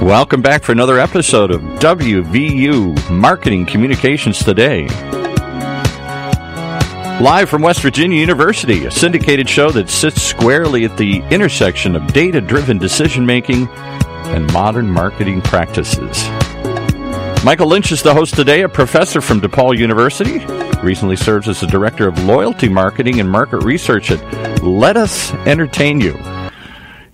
Welcome back for another episode of WVU Marketing Communications Today. Live from West Virginia University, a syndicated show that sits squarely at the intersection of data-driven decision-making and modern marketing practices. Michael Lynch is the host today, a professor from DePaul University. Recently serves as the director of loyalty marketing and market research at Let Us Entertain You.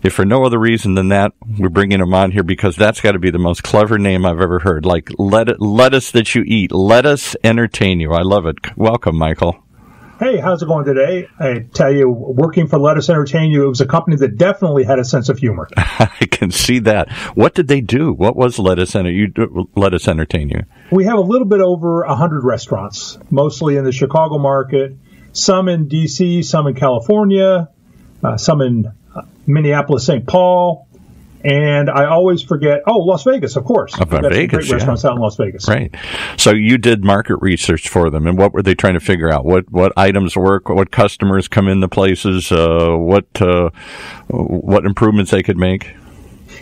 If for no other reason than that, we're bringing him on here because that's got to be the most clever name I've ever heard. Like lettuce that you eat. Let us entertain you. I love it. Welcome, Michael. Hey, how's it going today? I tell you, working for Let Us Entertain You, it was a company that definitely had a sense of humor. I can see that. What did they do? What was Let Us Entertain You? We have a little bit over 100 restaurants, mostly in the Chicago market, some in D.C., some in California, some in Minneapolis, St. Paul, and I always forget, Las Vegas, of course. Vegas, great restaurants out in Las Vegas. Right. So you did market research for them, and what were they trying to figure out? What items work, what customers come into places, what improvements they could make?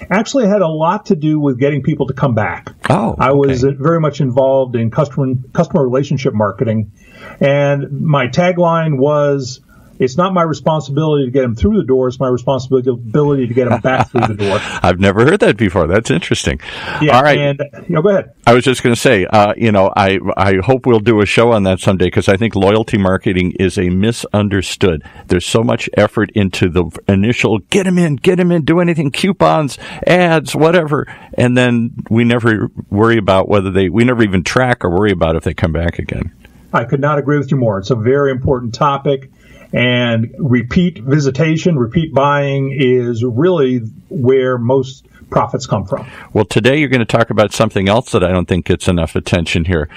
Actually, it had a lot to do with getting people to come back. Oh, okay. I was very much involved in customer relationship marketing, and my tagline was, it's not my responsibility to get them through the door. It's my responsibility to get them back through the door. I've never heard that before. That's interesting. Yeah, all right. And go ahead. I was just going to say, I hope we'll do a show on that someday because I think loyalty marketing is a misunderstood. There's so much effort into the initial get them in, do anything, coupons, ads, whatever, and then we never worry about we never even track or worry about if they come back again. I could not agree with you more. It's a very important topic. And repeat visitation, repeat buying is really where most profits come from. Well, today you're going to talk about something else that I don't think gets enough attention here.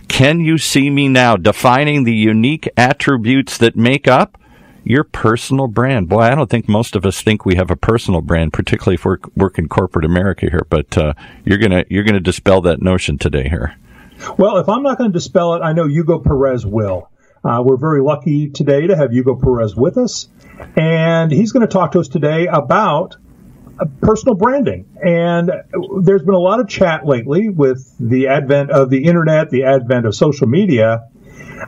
Can you see me now? Defining the unique attributes that make up your personal brand. Boy, I don't think most of us think we have a personal brand, particularly if we work in corporate America here. But you're gonna dispel that notion today here. Well, if I'm not going to dispel it, I know Hugo Pérez will. We're very lucky today to have Hugo Pérez with us, and he's going to talk to us today about personal branding. And there's been a lot of chat lately with the advent of the internet, the advent of social media,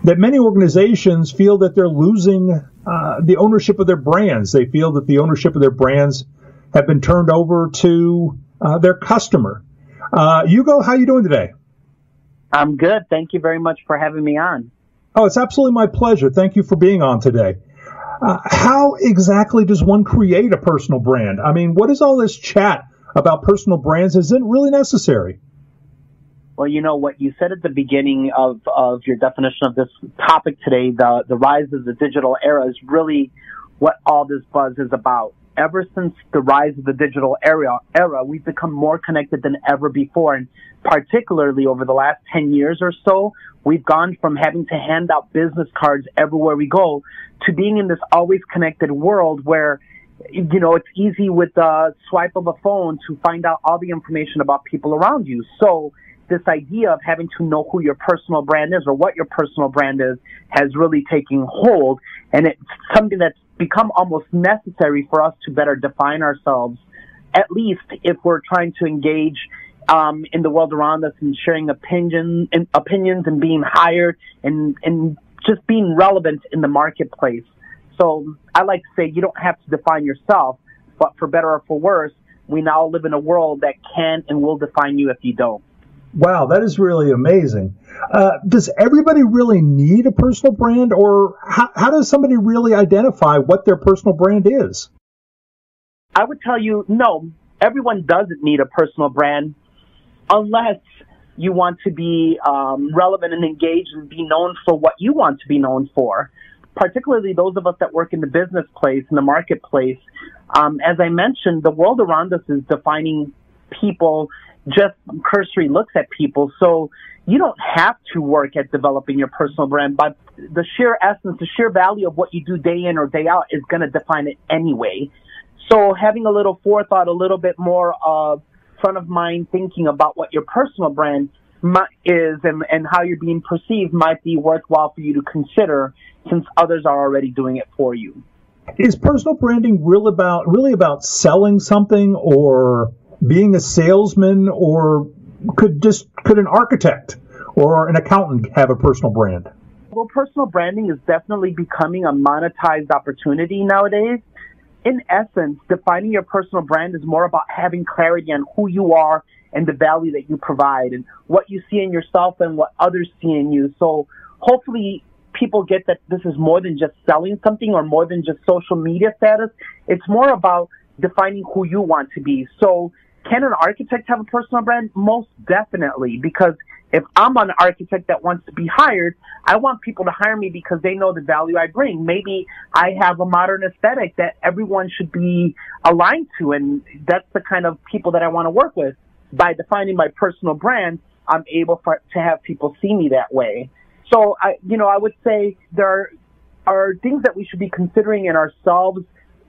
that many organizations feel that they're losing the ownership of their brands. They feel that the ownership of their brands have been turned over to their customer. Hugo, how are you doing today? I'm good. Thank you very much for having me on. Oh, it's absolutely my pleasure. Thank you for being on today. How exactly does one create a personal brand? I mean, what is all this chat about personal brands? Is it really necessary? Well, you know what you said at the beginning of your definition of this topic today, the rise of the digital era is really what all this buzz is about. Ever since the rise of the digital era, we've become more connected than ever before. And particularly over the last 10 years or so, we've gone from having to hand out business cards everywhere we go to being in this always connected world where, it's easy with the swipe of a phone to find out all the information about people around you. So this idea of having to know who your personal brand is or what your personal brand is has really taken hold. And it's something that's become almost necessary for us to better define ourselves, at least if we're trying to engage in the world around us and sharing opinions and being hired and just being relevant in the marketplace. So I like to say you don't have to define yourself, but for better or for worse, we now live in a world that can and will define you if you don't. Wow, that is really amazing. Does everybody really need a personal brand, or how does somebody really identify what their personal brand is? I would tell you, no, everyone doesn't need a personal brand unless you want to be relevant and engaged and be known for what you want to be known for, particularly those of us that work in the business place, in the marketplace. As I mentioned, the world around us is defining people, just cursory looks at people. So you don't have to work at developing your personal brand, but the sheer essence, the sheer value of what you do day in or day out is going to define it anyway. So having a little forethought, a little bit more of front of mind thinking about what your personal brand is and how you're being perceived might be worthwhile for you to consider since others are already doing it for you. Is personal branding really about selling something, or being a salesman, or could an architect or an accountant have a personal brand? Well, personal branding is definitely becoming a monetized opportunity nowadays. In essence, defining your personal brand is more about having clarity on who you are and the value that you provide and what you see in yourself and what others see in you. So hopefully people get that this is more than just selling something or more than just social media status. It's more about defining who you want to be. So can an architect have a personal brand? Most definitely, because if I'm an architect that wants to be hired, I want people to hire me because they know the value I bring. Maybe I have a modern aesthetic that everyone should be aligned to, and that's the kind of people that I want to work with. By defining my personal brand, I'm able to have people see me that way. So, I would say there are things that we should be considering in ourselves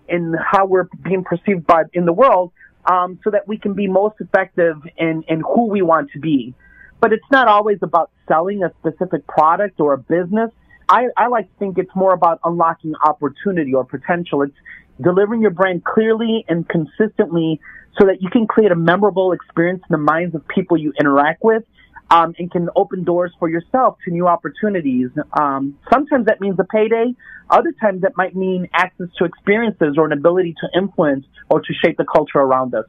and how we're being perceived in the world, so that we can be most effective in who we want to be. But it's not always about selling a specific product or a business. I like to think it's more about unlocking opportunity or potential. It's delivering your brand clearly and consistently so that you can create a memorable experience in the minds of people you interact with, and can open doors for yourself to new opportunities. Sometimes that means a payday. Other times that might mean access to experiences or an ability to influence or to shape the culture around us.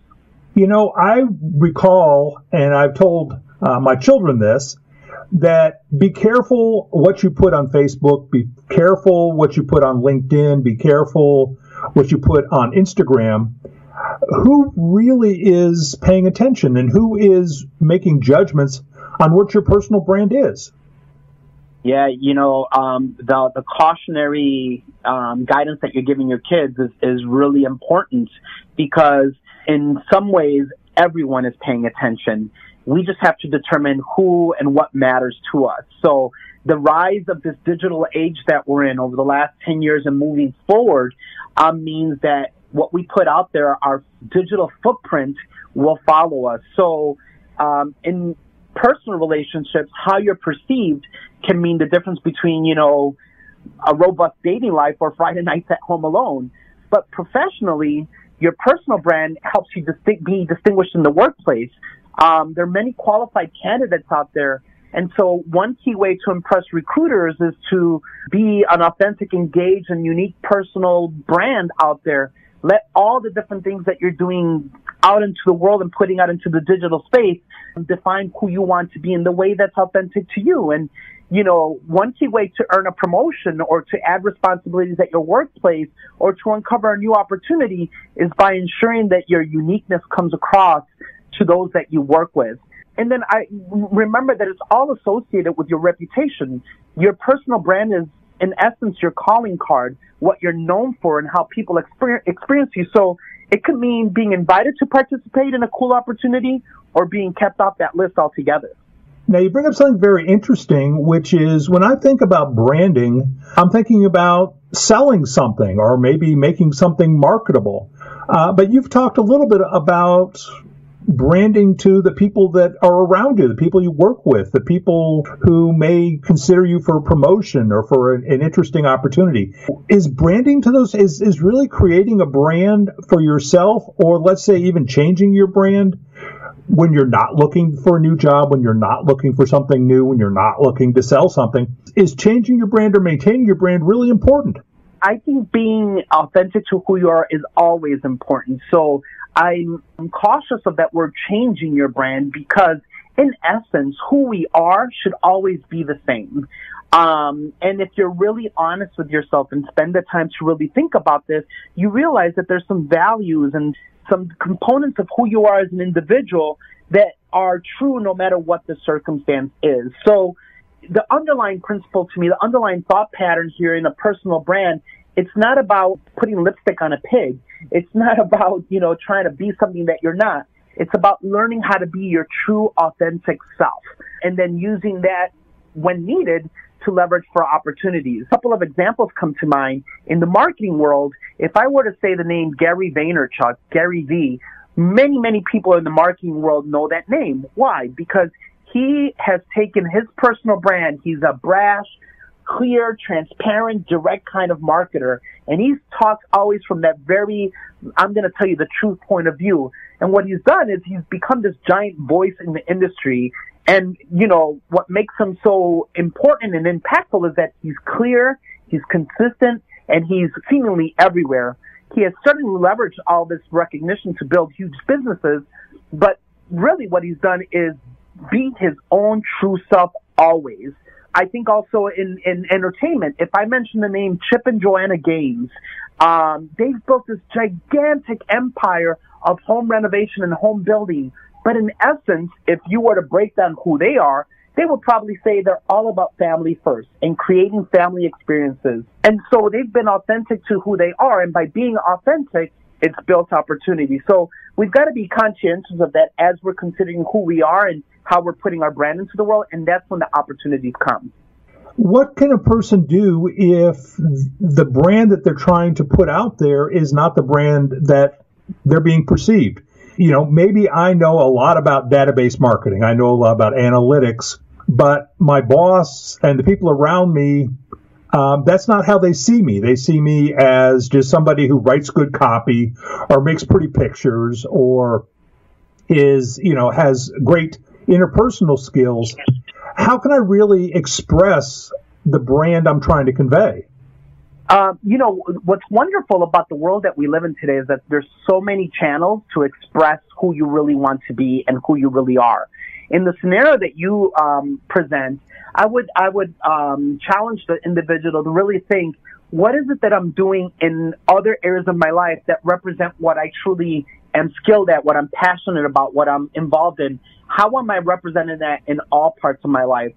I recall, and I've told my children this, that be careful what you put on Facebook, be careful what you put on LinkedIn, be careful what you put on Instagram. Who really is paying attention and who is making judgments on what your personal brand is? Yeah, the cautionary guidance that you're giving your kids is really important, because in some ways everyone is paying attention. We just have to determine who and what matters to us. So the rise of this digital age that we're in over the last 10 years and moving forward means that what we put out there, our digital footprint, will follow us. So in personal relationships, how you're perceived can mean the difference between, a robust dating life or Friday nights at home alone. But professionally, your personal brand helps you be distinguished in the workplace. There are many qualified candidates out there. And so one key way to impress recruiters is to be an authentic, engaged, and unique personal brand out there. Let all the different things that you're doing out into the world and putting out into the digital space define who you want to be in the way that's authentic to you. And, one key way to earn a promotion or to add responsibilities at your workplace or to uncover a new opportunity is by ensuring that your uniqueness comes across to those that you work with. And then I remember that it's all associated with your reputation. Your personal brand is, in essence, your calling card, what you're known for and how people experience you. So it could mean being invited to participate in a cool opportunity or being kept off that list altogether. Now, you bring up something very interesting, which is when I think about branding, I'm thinking about selling something or maybe making something marketable. But you've talked a little bit about branding to the people that are around you, the people you work with, the people who may consider you for a promotion or for an interesting opportunity. Is branding to those, is really creating a brand for yourself, or let's say even changing your brand when you're not looking for a new job, when you're not looking for something new, when you're not looking to sell something? Is changing your brand or maintaining your brand really important? I think being authentic to who you are is always important. So I'm cautious of that word changing your brand, because in essence, who we are should always be the same. And if you're really honest with yourself and spend the time to really think about this, you realize that there's some values and some components of who you are as an individual that are true no matter what the circumstance is. So the underlying principle to me, the underlying thought pattern here in a personal brand, it's not about putting lipstick on a pig. It's not about, trying to be something that you're not. It's about learning how to be your true, authentic self and then using that when needed to leverage for opportunities. A couple of examples come to mind. In the marketing world, if I were to say the name Gary Vaynerchuk, Gary V, many, many people in the marketing world know that name. Why? Because he has taken his personal brand. He's a brash, clear, transparent, direct kind of marketer. And he talks always from that very, I'm going to tell you the truth point of view. And what he's done is he's become this giant voice in the industry. And, you know, what makes him so important and impactful is that he's clear, he's consistent, and he's seemingly everywhere. He has certainly leveraged all this recognition to build huge businesses, but really what he's done is be his own true self always. I think also in entertainment, if I mention the name Chip and Joanna Gaines, they've built this gigantic empire of home renovation and home building. But in essence, if you were to break down who they are, they would probably say they're all about family first and creating family experiences. And so they've been authentic to who they are. And by being authentic, it's built opportunity. So we've got to be conscientious of that as we're considering who we are and how we're putting our brand into the world. And that's when the opportunities come. What can a person do if the brand that they're trying to put out there is not the brand that they're being perceived? You know, maybe I know a lot about database marketing. I know a lot about analytics, but my boss and the people around me, that's not how they see me. They see me as just somebody who writes good copy or makes pretty pictures or is, you know, has great interpersonal skills. How can I really express the brand I'm trying to convey? You know, what's wonderful about the world that we live in today is that there's so many channels to express who you really want to be and who you really are. In the scenario that you present, I would challenge the individual to really think, what is it that I'm doing in other areas of my life that represent what I truly am skilled at, what I'm passionate about, what I'm involved in? How am I representing that in all parts of my life?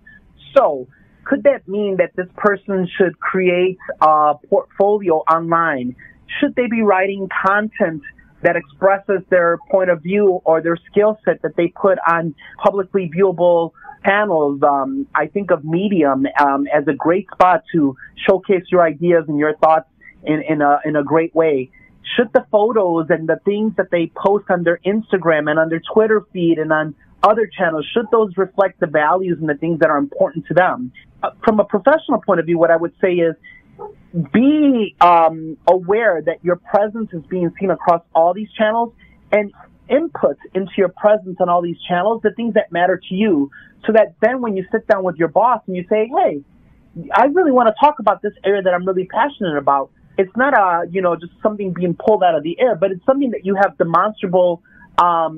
So, could that mean that this person should create a portfolio online? Should they be writing content that expresses their point of view or their skill set that they put on publicly viewable panels? I think of Medium as a great spot to showcase your ideas and your thoughts in a great way. Should the photos and the things that they post on their Instagram and on their Twitter feed and on other channels, should those reflect the values and the things that are important to them? From a professional point of view, what I would say is be aware that your presence is being seen across all these channels and input into your presence on all these channels the things that matter to you, so that then when you sit down with your boss and you say, hey, I really want to talk about this area that I'm really passionate about, it's not just something being pulled out of the air, but it's something that you have demonstrable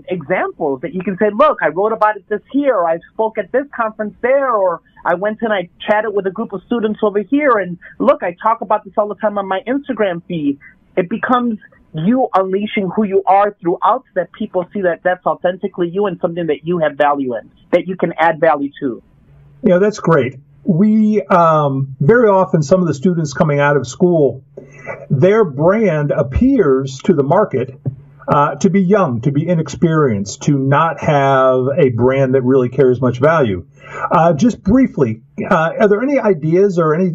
examples that you can say, look, I wrote about it this here, or I spoke at this conference there, or I went and I chatted with a group of students over here, and look, I talk about this all the time on my Instagram feed. It becomes you unleashing who you are throughout, so that people see that that's authentically you and something that you have value in, that you can add value to. Yeah, that's great. We, very often, some of the students coming out of school, their brand appears to the market to be young, to be inexperienced, to not have a brand that really carries much value. Just briefly, are there any ideas or any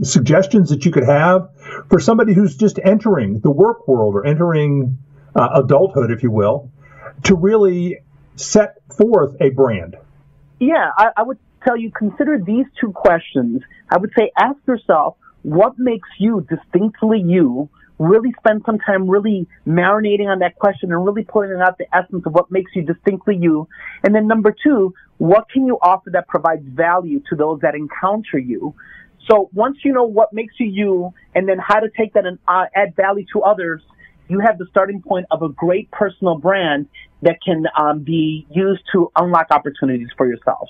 suggestions that you could have for somebody who's just entering the work world or entering adulthood, if you will, to really set forth a brand? Yeah, I would tell you, consider these two questions. I would say, ask yourself, what makes you distinctly you? Really spend some time really marinating on that question and really pulling out the essence of what makes you distinctly you. And then number two, what can you offer that provides value to those that encounter you? So once you know what makes you you, and then how to take that and add value to others, you have the starting point of a great personal brand that can be used to unlock opportunities for yourself.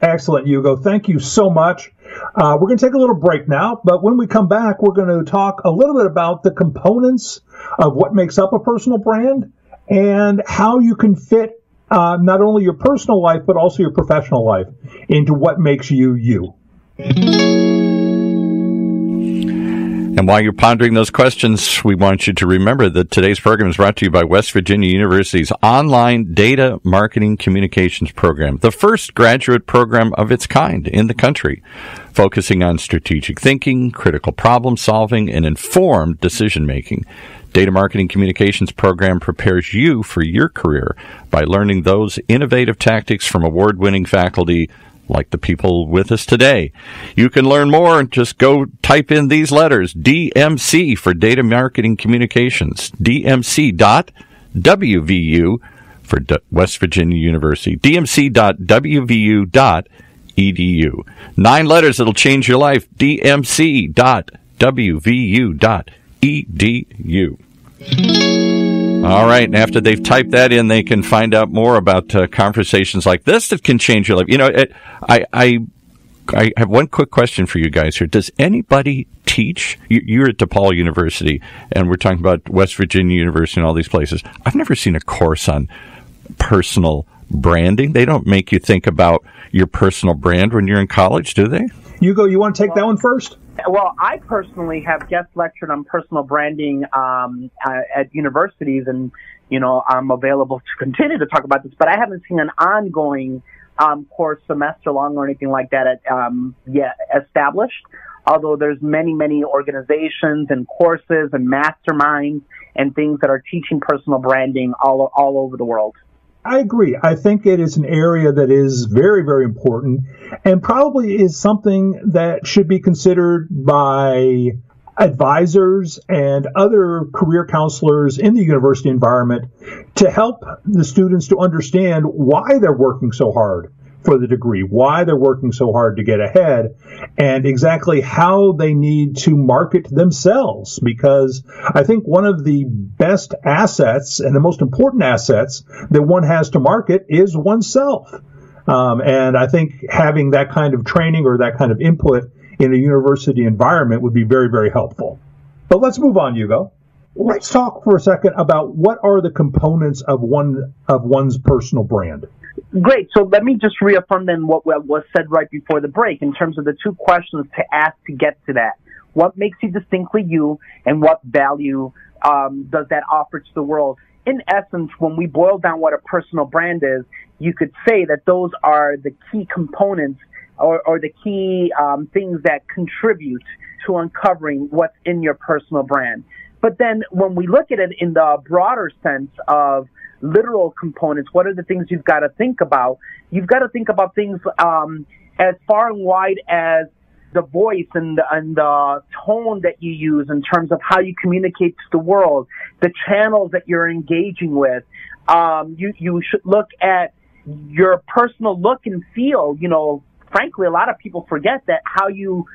Excellent, Hugo. Thank you so much. We're going to take a little break now, but when we come back, we're going to talk a little bit about the components of what makes up a personal brand and how you can fit not only your personal life, but also your professional life into what makes you you. And while you're pondering those questions, we want you to remember that today's program is brought to you by West Virginia University's online data marketing communications program, the first graduate program of its kind in the country, focusing on strategic thinking, critical problem solving, and informed decision making. Data Marketing Communications program prepares you for your career by learning those innovative tactics from award-winning faculty like the people with us today. You can learn more. Just go type in these letters, DMC for Data Marketing Communications, DMC.WVU for West Virginia University, DMC.WVU.edu. 9 letters that'll change your life, DMC.WVU.edu. All right, and after they've typed that in, they can find out more about conversations like this that can change your life. You know, I have one quick question for you guys here. Does anybody teach? You're at DePaul University, and we're talking about West Virginia University and all these places. I've never seen a course on personal branding. They don't make you think about your personal brand when you're in college, do they? Hugo, you want to take that one first? Well, I personally have guest lectured on personal branding at universities, and, you know, I'm available to continue to talk about this, but I haven't seen an ongoing course semester long or anything like that yet established, although there's many organizations and courses and masterminds and things that are teaching personal branding all over the world. I agree. I think it is an area that is very, very important and probably is something that should be considered by advisors and other career counselors in the university environment to help the students to understand why they're working so hard for the degree, why they're working so hard to get ahead, and exactly how they need to market themselves. Because I think one of the best assets and the most important assets that one has to market is oneself. And I think having that kind of training or that kind of input in a university environment would be very, very helpful. But let's move on, Hugo. Let's talk for a second about what are the components of one's personal brand. Great. So let me just reaffirm then what was said right before the break in terms of the 2 questions to ask to get to that. What makes you distinctly you, and what value does that offer to the world? In essence, when we boil down what a personal brand is, you could say that those are the key components or the key things that contribute to uncovering what's in your personal brand. But then when we look at it in the broader sense of literal components, what are the things you've got to think about? You've got to think about things as far and wide as the voice and the tone that you use in terms of how you communicate to the world, the channels that you're engaging with. You should look at your personal look and feel. You know, frankly, a lot of people forget that how you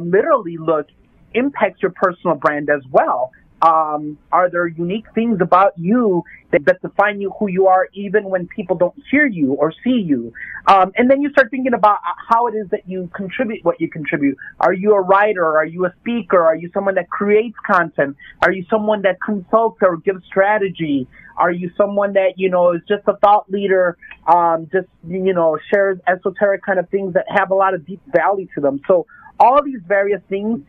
literally look impacts your personal brand as well. Are there unique things about you that define you, who you are, even when people don't hear you or see you? And then you start thinking about how it is that you contribute what you contribute. Are you a writer? Are you a speaker? Are you someone that creates content? Are you someone that consults or gives strategy? Are you someone that, you know, is just a thought leader, shares esoteric kind of things that have a lot of deep value to them? So all these various things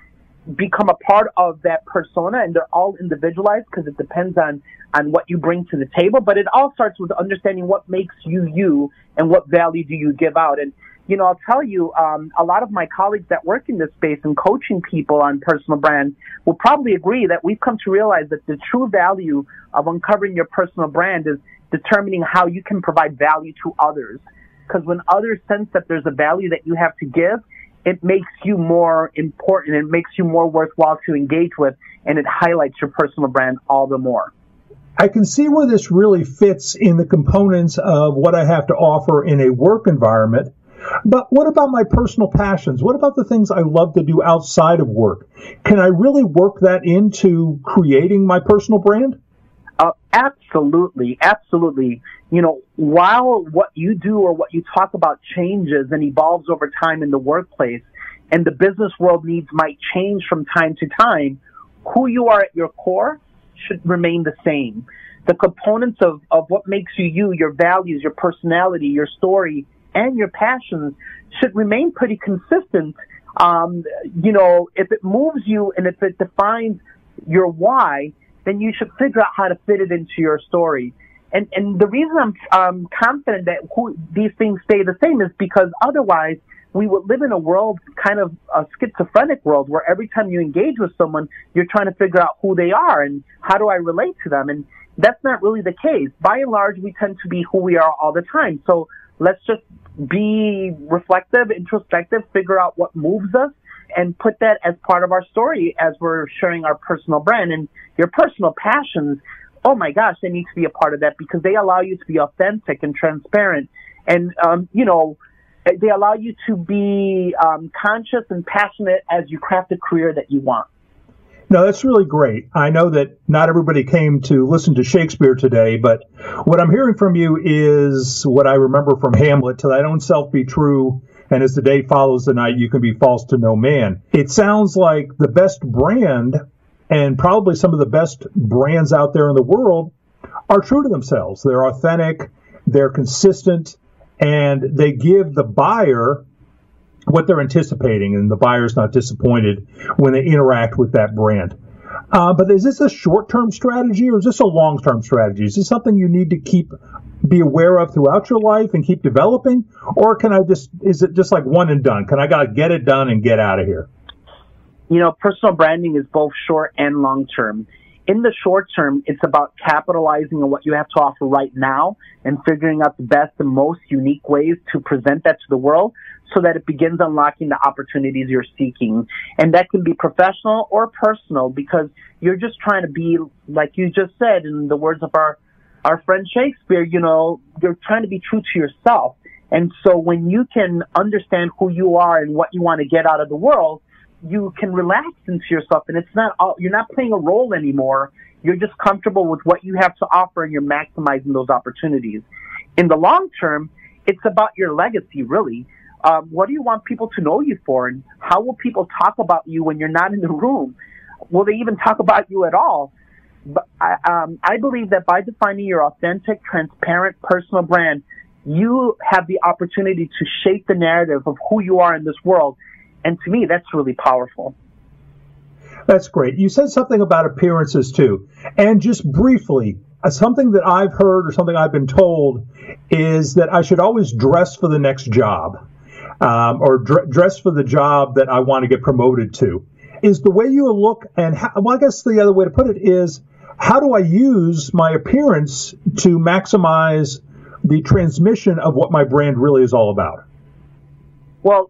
become a part of that persona, and they're all individualized because it depends on what you bring to the table. But it all starts with understanding what makes you you and what value do you give out. And, you know, I'll tell you, a lot of my colleagues that work in this space and coaching people on personal brand will probably agree that we've come to realize that the true value of uncovering your personal brand is determining how you can provide value to others. Because when others sense that there's a value that you have to give, it makes you more important, it makes you more worthwhile to engage with, and it highlights your personal brand all the more. I can see where this really fits in the components of what I have to offer in a work environment. But what about my personal passions? What about the things I love to do outside of work? Can I really work that into creating my personal brand? Absolutely. You know, while what you do or what you talk about changes and evolves over time in the workplace, and the business world needs might change from time to time, who you are at your core should remain the same. The components of what makes you you, your values, your personality, your story, and your passions should remain pretty consistent. You know, if it moves you and if it defines your why, then you should figure out how to fit it into your story. And the reason I'm confident that these things stay the same is because otherwise we would live in a world, kind of a schizophrenic world, where every time you engage with someone, you're trying to figure out who they are and how do I relate to them. And that's not really the case. By and large, we tend to be who we are all the time. So let's just be reflective, introspective, figure out what moves us, and put that as part of our story as we're sharing our personal brand. And your personal passions, oh my gosh, they need to be a part of that because they allow you to be authentic and transparent. And, they allow you to be conscious and passionate as you craft a career that you want. No, that's really great. I know that not everybody came to listen to Shakespeare today, but what I'm hearing from you is what I remember from Hamlet: to thine own self be true, and as the day follows the night, you can be false to no man. It sounds like the best brand, and probably some of the best brands out there in the world, are true to themselves. They're authentic, they're consistent, and they give the buyer what they're anticipating, and the buyer's not disappointed when they interact with that brand. But is this a short-term strategy, or is this a long-term strategy? Is this something you need to be aware of throughout your life and keep developing, or is it just like one and done? I gotta get it done and get out of here? Personal branding is both short and long-term. In the short term, it's about capitalizing on what you have to offer right now and figuring out the best and most unique ways to present that to the world so that it begins unlocking the opportunities you're seeking. And that can be professional or personal because you're just trying to be, like you just said, in the words of our friend Shakespeare, you're trying to be true to yourself. And so when you can understand who you are and what you want to get out of the world, you can relax into yourself, and you're not playing a role anymore. You're just comfortable with what you have to offer, and you're maximizing those opportunities. In the long term, it's about your legacy, really. What do you want people to know you for, and how will people talk about you when you're not in the room? Will they even talk about you at all? But I believe that by defining your authentic, transparent, personal brand, you have the opportunity to shape the narrative of who you are in this world. And to me, that's really powerful. That's great. You said something about appearances, too. And just briefly, something that I've heard or something I've been told is that I should always dress for the next job or dress for the job that I want to get promoted to. Is the way you look, and I guess the other way to put it is, how do I use my appearance to maximize the transmission of what my brand really is all about? Well,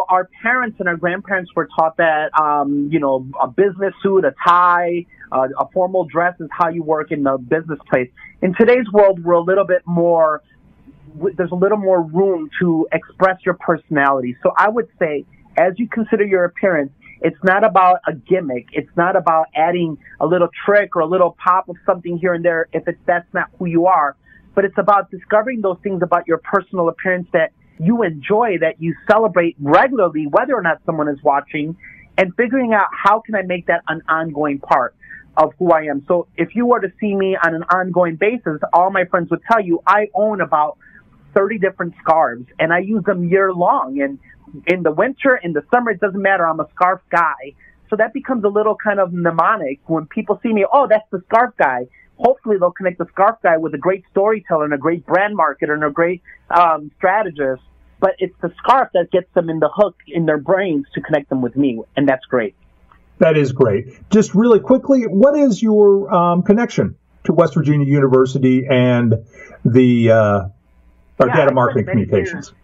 our parents and our grandparents were taught that, a business suit, a tie, a formal dress is how you work in the business place. In today's world, there's a little more room to express your personality. So I would say, as you consider your appearance, it's not about a gimmick. It's not about adding a little trick or a little pop of something here and there that's not who you are. But it's about discovering those things about your personal appearance that you enjoy, that you celebrate regularly, whether or not someone is watching, and figuring out how can I make that an ongoing part of who I am. So if you were to see me on an ongoing basis, all my friends would tell you I own about 30 different scarves, and I use them year long. And in the winter, in the summer, it doesn't matter. I'm a scarf guy. So that becomes a little kind of mnemonic. When people see me, oh, that's the scarf guy. Hopefully they'll connect the scarf guy with a great storyteller and a great brand marketer and a great strategist. But it's the scarf that gets them in the hook in their brains to connect them with me, and that's great. That is great. Just really quickly, what is your connection to West Virginia University and the data marketing communications?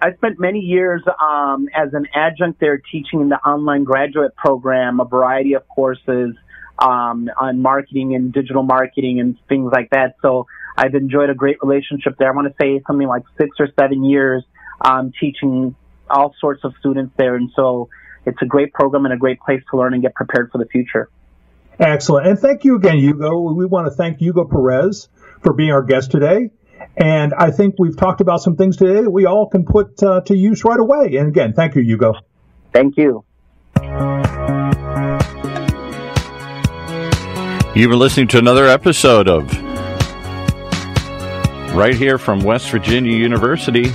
I spent many years as an adjunct there teaching in the online graduate program, a variety of courses on marketing and digital marketing and things like that. So I've enjoyed a great relationship there. I want to say something like 6 or 7 years teaching all sorts of students there. And so it's a great program and a great place to learn and get prepared for the future. Excellent. And thank you again, Hugo. We want to thank Hugo Pérez for being our guest today. And I think we've talked about some things today that we all can put to use right away. And again, thank you, Hugo. Thank you. You've been listening to another episode of right here from West Virginia University,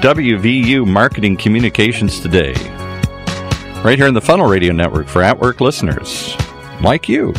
WVU Marketing Communications Today. Right here in the Funnel Radio Network for at-work listeners like you.